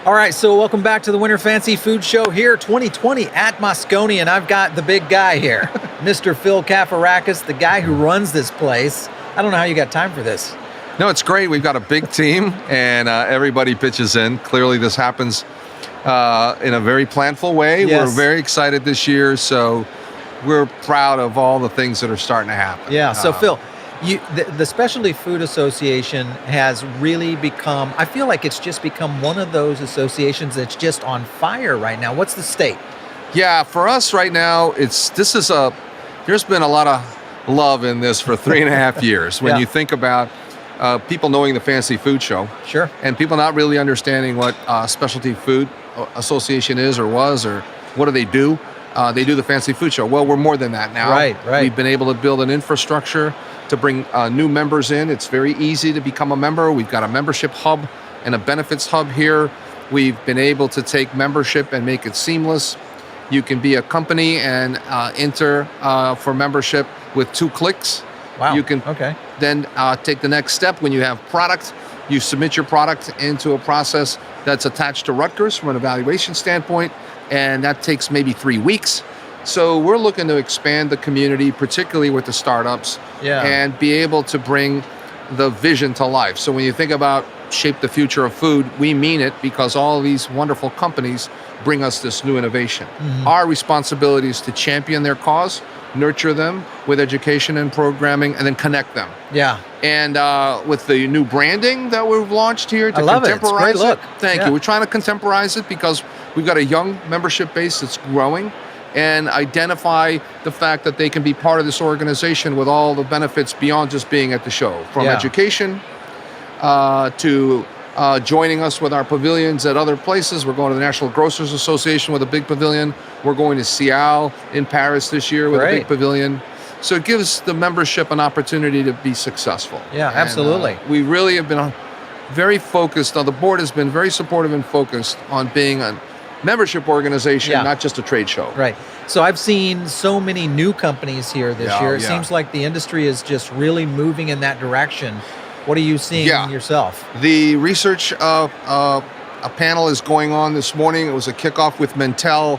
All right, so welcome back to the Winter Fancy Food Show here, 2020 at Moscone, and I've got the big guy here, Mr. Phil Kafarakis, the guy who runs this place. I don't know how you got time for this. No, it's great. We've got a big team, and everybody pitches in. Clearly, this happens in a very planful way. Yes. We're very excited this year, so we're proud of all the things that are starting to happen. Yeah, so Phil, the Specialty Food Association has really become, I feel like it's just become one of those associations that's just on fire right now. What's the state? Yeah, for us right now, there's been a lot of love in this for 3.5 years. When Yeah. you think about people knowing the Fancy Food Show. Sure. And people not really understanding what Specialty Food Association is or was, or what do they do? They do the Fancy Food Show. Well, we're more than that now. Right. We've been able to build an infrastructure to bring new members in. It's very easy to become a member. We've got a membership hub and a benefits hub here. We've been able to take membership and make it seamless. You can be a company and enter for membership with 2 clicks. Wow. You can Okay. then take the next step. When you have product, you submit your product into a process that's attached to Rutgers from an evaluation standpoint, and that takes maybe 3 weeks. So we're looking to expand the community, particularly with the startups, Yeah. and be able to bring the vision to life. So when you think about shape the future of food, we mean it, because all these wonderful companies bring us this new innovation. Our responsibility is to champion their cause, nurture them with education and programming, and then connect them. Yeah. And with the new branding that we've launched here to I love it. It's a great contemporize look. Thank Yeah. you. We're trying to contemporize it because we've got a young membership base that's growing, and identify the fact that they can be part of this organization with all the benefits beyond just being at the show, from Yeah. education to joining us with our pavilions at other places. We're going to the National Grocers Association with a big pavilion. We're going to Cial in Paris this year with a Great. big pavilion. So it gives the membership an opportunity to be successful. Yeah, And, absolutely. we really have been very focused on, the board has been very supportive and focused on being a membership organization, Yeah. not just a trade show. Right. So I've seen so many new companies here this Yeah, year. It yeah. seems like the industry is just really moving in that direction. What are you seeing Yeah. yourself? The research a panel is going on this morning. It was a kickoff with Mintel.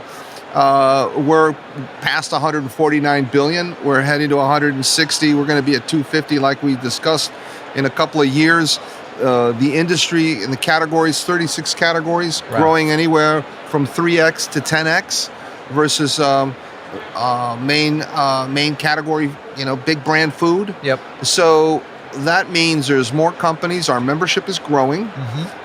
We're past 149 billion. We're heading to 160. We're going to be at 250 like we discussed in a couple of years. The industry in the categories, 36 categories, Right. growing anywhere from 3x to 10x versus main category, big brand food. Yep. So that means there's more companies. Our membership is growing,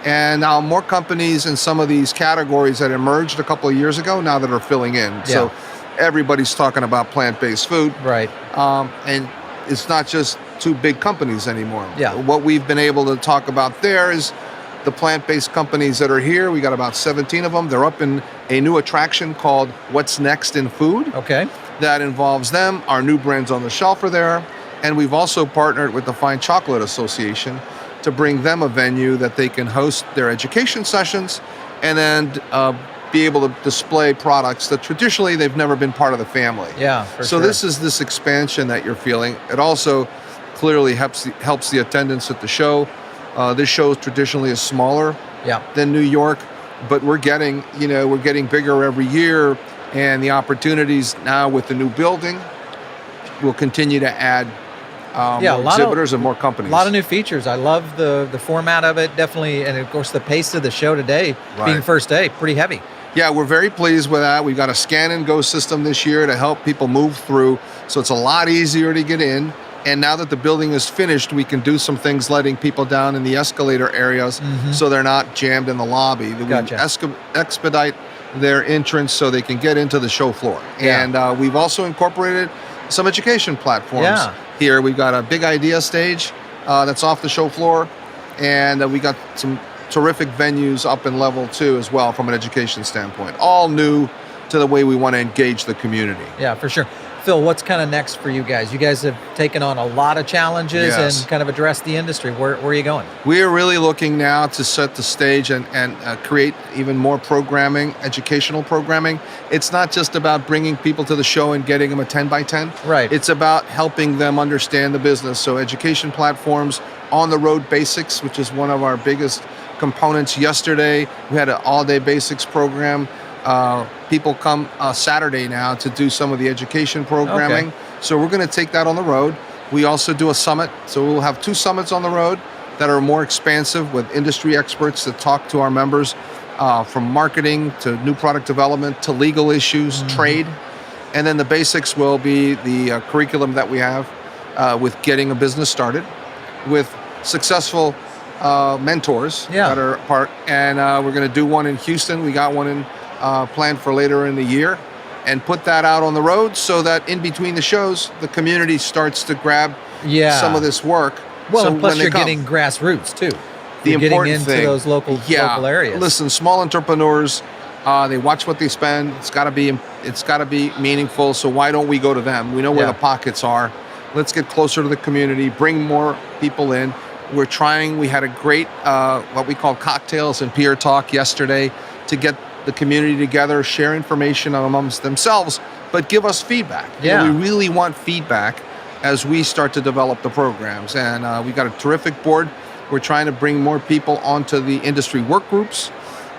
and now more companies in some of these categories that emerged a couple of years ago now that are filling in. So everybody's talking about plant-based food. Right. And it's not just 2 big companies anymore. Yeah. What we've been able to talk about there is the plant-based companies that are here. We got about 17 of them. They're up in a new attraction called What's Next in Food. Okay. That involves them. Our new brands on the shelf are there. And we've also partnered with the Fine Chocolate Association to bring them a venue that they can host their education sessions, and then be able to display products that traditionally they've never been part of the family. Yeah, for So sure. this is this expansion that you're feeling. It also clearly helps the attendance at the show. This show traditionally is smaller Yeah. than New York, but we're getting bigger every year, and the opportunities now with the new building will continue to add Yeah, a more lot of- exhibitors and more companies. A lot of new features. I love the format of it, definitely. And of course, the pace of the show today, being Right. first day, pretty heavy. Yeah, we're very pleased with that. We've got a scan and go system this year to help people move through, so it's a lot easier to get in. And now that the building is finished, we can do some things letting people down in the escalator areas so they're not jammed in the lobby. We Gotcha. expedite their entrance so they can get into the show floor. Yeah. And we've also incorporated some education platforms Yeah. here. We've got a big idea stage that's off the show floor, and we got some terrific venues up in level 2 as well from an education standpoint. All new to the way we want to engage the community. Yeah, for sure. Phil, what's kind of next for you guys? You guys have taken on a lot of challenges Yes. and kind of addressed the industry. Where are you going? We are really looking now to set the stage and create even more programming, educational programming. It's not just about bringing people to the show and getting them a 10 by 10. Right. It's about helping them understand the business. So education platforms, on the road basics, which is one of our biggest components yesterday. We had an all-day basics program. People come Saturday now to do some of the education programming. Okay. So we're going to take that on the road. We also do a summit. So we'll have 2 summits on the road that are more expansive with industry experts that talk to our members from marketing to new product development to legal issues, trade. And then the basics will be the curriculum that we have with getting a business started with successful mentors that are part. And we're going to do one in Houston. We got one in planned for later in the year, and put that out on the road so that in between the shows, the community starts to grab some of this work. Well, so and plus when you're they come, getting grassroots too. the You're important getting into thing, those local areas. Listen, small entrepreneurs, they watch what they spend. It's got to be meaningful. So why don't we go to them? We know where the pockets are. Let's get closer to the community. Bring more people in. We had a great what we call cocktails and peer talk yesterday to get the community together, share information amongst themselves, but give us feedback. Yeah. We really want feedback as we start to develop the programs. And we got a terrific board. We're trying to bring more people onto the industry work groups.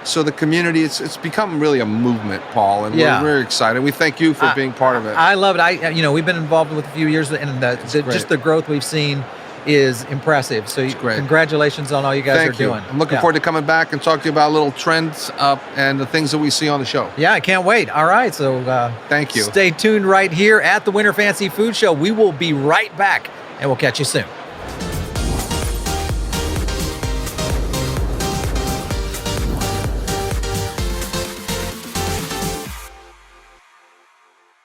So the community, it's become really a movement, Paul, and we're very excited. We thank you for being part of it. I love it. We've been involved with a few years, and just the growth we've seen is impressive. So congratulations on all you guys are doing. I'm looking forward to coming back and talk to you about little trends and the things that we see on the show. Yeah, I can't wait. All right, so thank you. Stay tuned right here at the Winter Fancy Food Show. We will be right back, and we'll catch you soon.